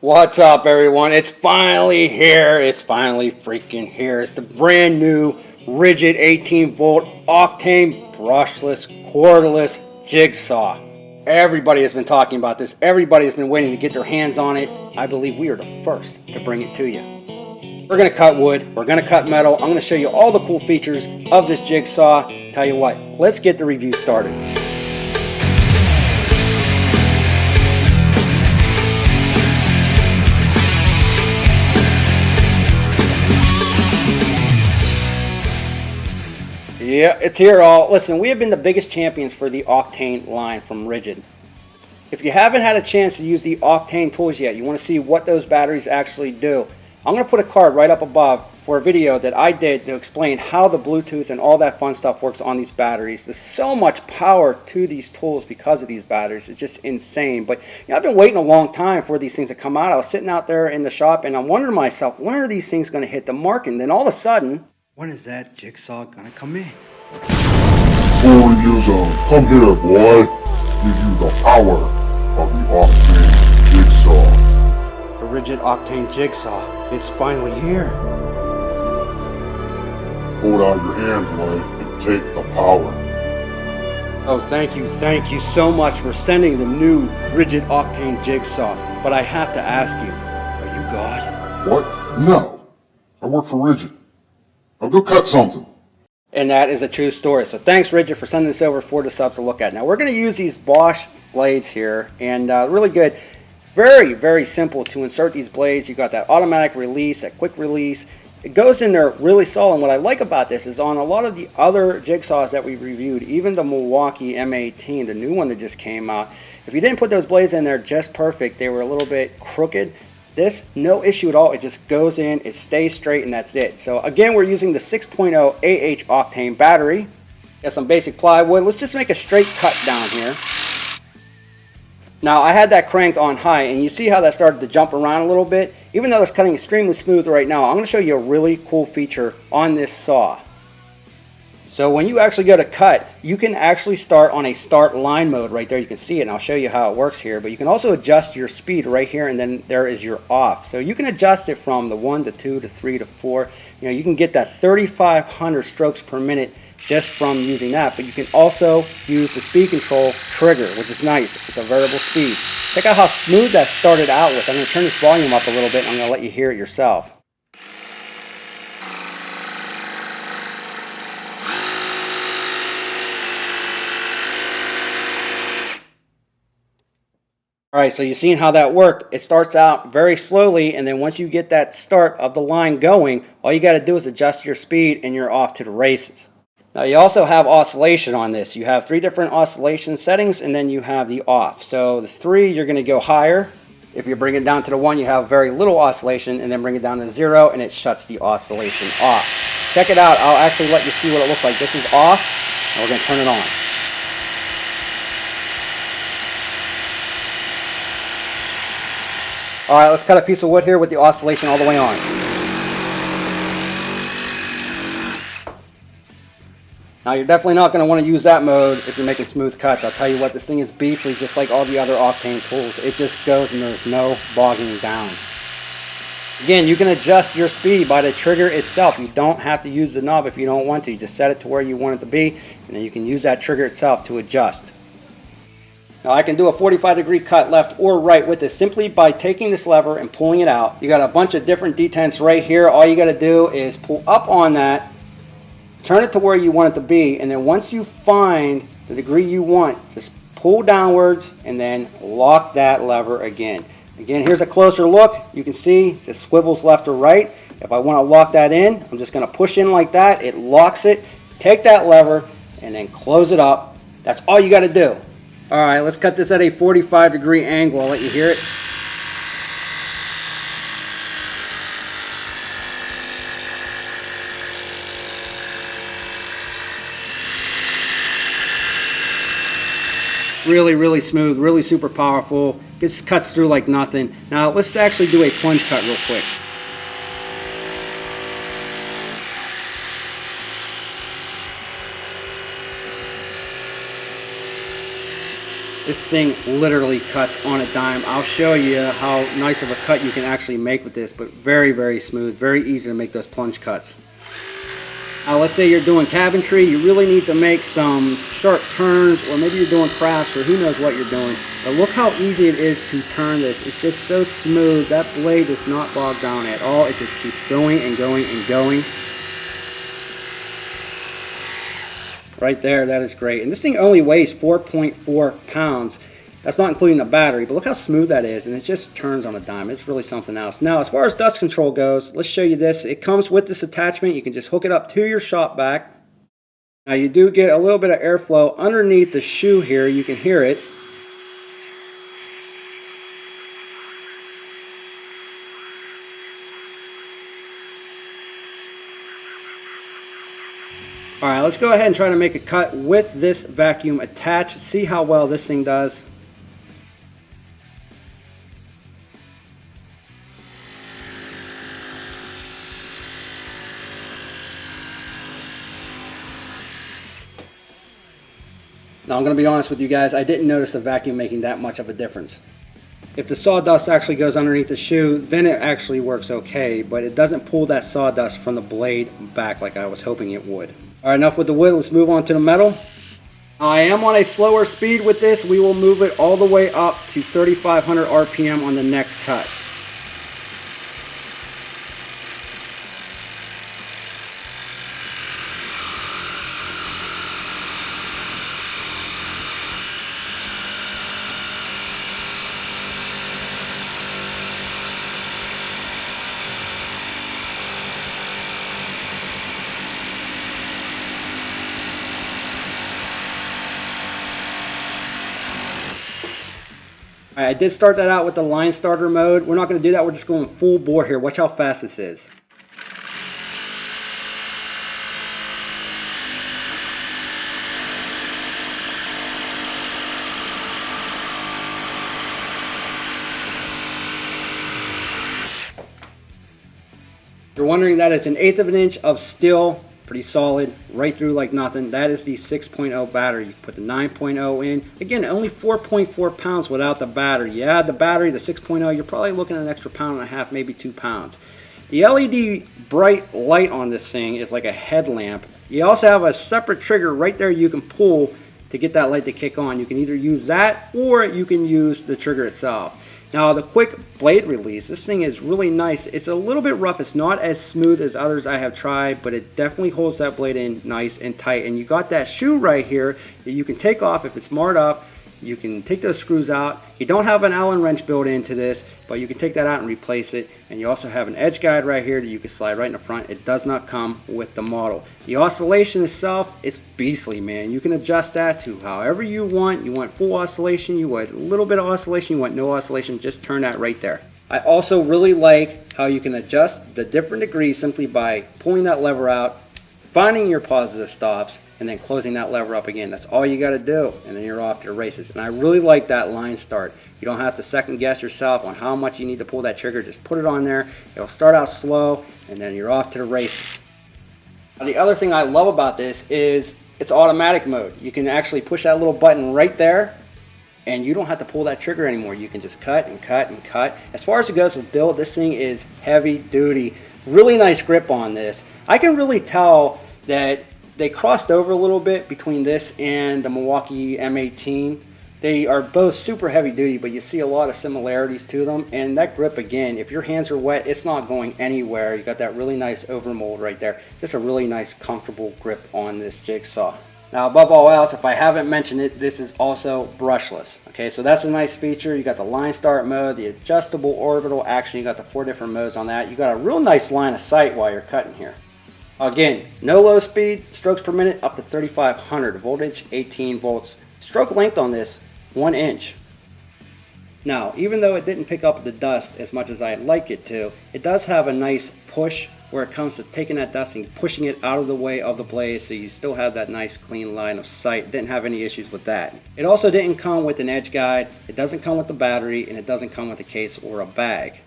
What's up, everyone? It's finally here. It's finally freaking here. It's the brand new RIDGID 18-volt OCTANE Brushless Cordless Jig Saw. Everybody has been talking about this. Everybody has been waiting to get their hands on it. I believe we are the first to bring it to you. We're going to cut wood. We're going to cut metal. I'm going to show you all the cool features of this jig saw. Tell you what, let's get the review started. Yeah, it's here all. Listen, we have been the biggest champions for the OCTANE line from RIDGID. If you haven't had a chance to use the OCTANE tools yet, you want to see what those batteries actually do, I'm going to put a card right up above for a video that I did to explain how the Bluetooth and all that fun stuff works on these batteries. There's so much power to these tools because of these batteries. It's just insane. But you know, I've been waiting a long time for these things to come out. I was sitting out there in the shop and I'm wondering to myself, when are these things going to hit the market? And then all of a sudden, when is that jigsaw gonna come in? Come here, boy. Give you the power of the OCTANE Jigsaw. The RIDGID OCTANE Jigsaw. It's finally here. Hold out your hand, boy, and take the power. Oh, thank you so much for sending the new RIDGID OCTANE Jigsaw. But I have to ask you, are you God? What? No. I work for RIDGID. I'll go cut something. And that is a true story. So thanks, RIDGID, for sending this over for the subs to look at. Now we're going to use these Bosch blades here, and really good. Very, very simple to insert these blades. You got that automatic release, that quick release. It goes in there really solid. And what I like about this is on a lot of the other jigsaws that we've reviewed, even the Milwaukee M18, the new one that just came out, if you didn't put those blades in there just perfect, they were a little bit crooked. This, no issue at all. It just goes in, it stays straight, and that's it. So again, we're using the 6.0 AH octane battery. Got some basic plywood. Let's just make a straight cut down here. Now I had that cranked on high, and you see how that started to jump around a little bit. Even though it's cutting extremely smooth right now, I'm going to show you a really cool feature on this saw. So when you actually go to cut, you can actually start on a start line mode right there. You can see it, and I'll show you how it works here. But you can also adjust your speed right here, and then there is your off. So you can adjust it from the 1 to 2 to 3 to 4. You know, you can get that 3,500 strokes per minute just from using that. But you can also use the speed control trigger, which is nice. It's a variable speed. Check out how smooth that started out with. I'm going to turn this volume up a little bit, and I'm going to let you hear it yourself. Alright, so you've seen how that worked. It starts out very slowly, and then once you get that start of the line going, all you got to do is adjust your speed and you're off to the races. Now you also have oscillation on this. You have 3 different oscillation settings, and then you have the off. So the 3, you're going to go higher. If you bring it down to the 1, you have very little oscillation, and then bring it down to 0, and it shuts the oscillation off. Check it out. I'll actually let you see what it looks like. This is off, and we're going to turn it on. Alright, let's cut a piece of wood here with the oscillation all the way on. Now you're definitely not going to want to use that mode if you're making smooth cuts. I'll tell you what, this thing is beastly just like all the other OCTANE tools. It just goes and there's no bogging down. Again, you can adjust your speed by the trigger itself. You don't have to use the knob if you don't want to. You just set it to where you want it to be, and then you can use that trigger itself to adjust. Now I can do a 45-degree cut left or right with this simply by taking this lever and pulling it out. You got a bunch of different detents right here. All you got to do is pull up on that, turn it to where you want it to be, and then once you find the degree you want, just pull downwards and then lock that lever again. Again, here's a closer look. You can see it just swivels left or right. If I want to lock that in, I'm just going to push in like that. It locks it. Take that lever and then close it up. That's all you got to do. Alright, let's cut this at a 45-degree angle. I'll let you hear it. Really, really smooth, really super powerful. Just cuts through like nothing. Now, let's actually do a plunge cut real quick. This thing literally cuts on a dime. I'll show you how nice of a cut you can actually make with this, but very, very smooth, very easy to make those plunge cuts. Now let's say you're doing cabinetry, you really need to make some sharp turns, or maybe you're doing crafts, or who knows what you're doing. But look how easy it is to turn this. It's just so smooth. That blade does not bog down at all. It just keeps going and going and going. Right there, that is great. And this thing only weighs 4.4 pounds. That's not including the battery, but look how smooth that is, and it just turns on a dime. It's really something else. Now, as far as dust control goes, let's show you this. It comes with this attachment. You can just hook it up to your shop vac. Now, you do get a little bit of airflow underneath the shoe here. You can hear it. Alright, let's go ahead and try to make a cut with this vacuum attached. See how well this thing does. Now I'm going to be honest with you guys, I didn't notice the vacuum making that much of a difference. If the sawdust actually goes underneath the shoe, then it actually works okay, but it doesn't pull that sawdust from the blade back like I was hoping it would. Alright, enough with the wood, let's move on to the metal. I am on a slower speed with this. We will move it all the way up to 3,500 RPM on the next cut. I did start that out with the line starter mode. We're not going to do that. We're just going full bore here. Watch how fast this is. You're wondering, that is 1/8 of an inch of steel. Pretty solid, right through like nothing. That is the 6.0 battery. You can put the 9.0 in. Again, only 4.4 pounds without the battery. Yeah, the battery, the 6.0, you're probably looking at an extra 1.5 pounds, maybe 2 pounds. The LED bright light on this thing is like a headlamp. You also have a separate trigger right there you can pull to get that light to kick on. You can either use that or you can use the trigger itself. Now, the quick blade release, this thing is really nice. It's a little bit rough. It's not as smooth as others I have tried, but it definitely holds that blade in nice and tight. And you got that shoe right here that you can take off if it's marred up. You can take those screws out. You don't have an Allen wrench built into this, but you can take that out and replace it. And you also have an edge guide right here that you can slide right in the front. It does not come with the model. The oscillation itself is beastly, man. You can adjust that to however you want. You want full oscillation, you want a little bit of oscillation, you want no oscillation, just turn that right there. I also really like how you can adjust the different degrees simply by pulling that lever out, finding your positive stops, and then closing that lever up again. That's all you got to do, and then you're off to the races. And I really like that line start. You don't have to second guess yourself on how much you need to pull that trigger. Just put it on there. It'll start out slow, and then you're off to the races. The other thing I love about this is it's automatic mode. You can actually push that little button right there, and you don't have to pull that trigger anymore. You can just cut and cut and cut. As far as it goes with build, this thing is heavy duty. Really nice grip on this. I can really tell that they crossed over a little bit between this and the Milwaukee M18. They are both super heavy duty, but you see a lot of similarities to them. And that grip, again, if your hands are wet, it's not going anywhere. You got that really nice overmold right there. Just a really nice, comfortable grip on this jigsaw. Now, above all else, if I haven't mentioned it, this is also brushless. Okay, so that's a nice feature. You got the line start mode, the adjustable orbital action. You got the 4 different modes on that. You got a real nice line of sight while you're cutting here. Again, no low speed, strokes per minute up to 3,500, voltage 18 volts. Stroke length on this, 1 inch. Now, even though it didn't pick up the dust as much as I'd like it to, it does have a nice push where it comes to taking that dust and pushing it out of the way of the blade, so you still have that nice clean line of sight. Didn't have any issues with that. It also didn't come with an edge guide, it doesn't come with the battery, and it doesn't come with a case or a bag.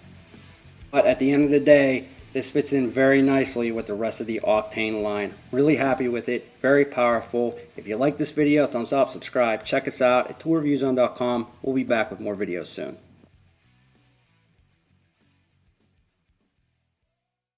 But at the end of the day, This fits in very nicely with the rest of the Octane line. Really happy with it, very powerful. If you like this video, thumbs up, subscribe, check us out at toolreviewzone.com. We'll be back with more videos soon.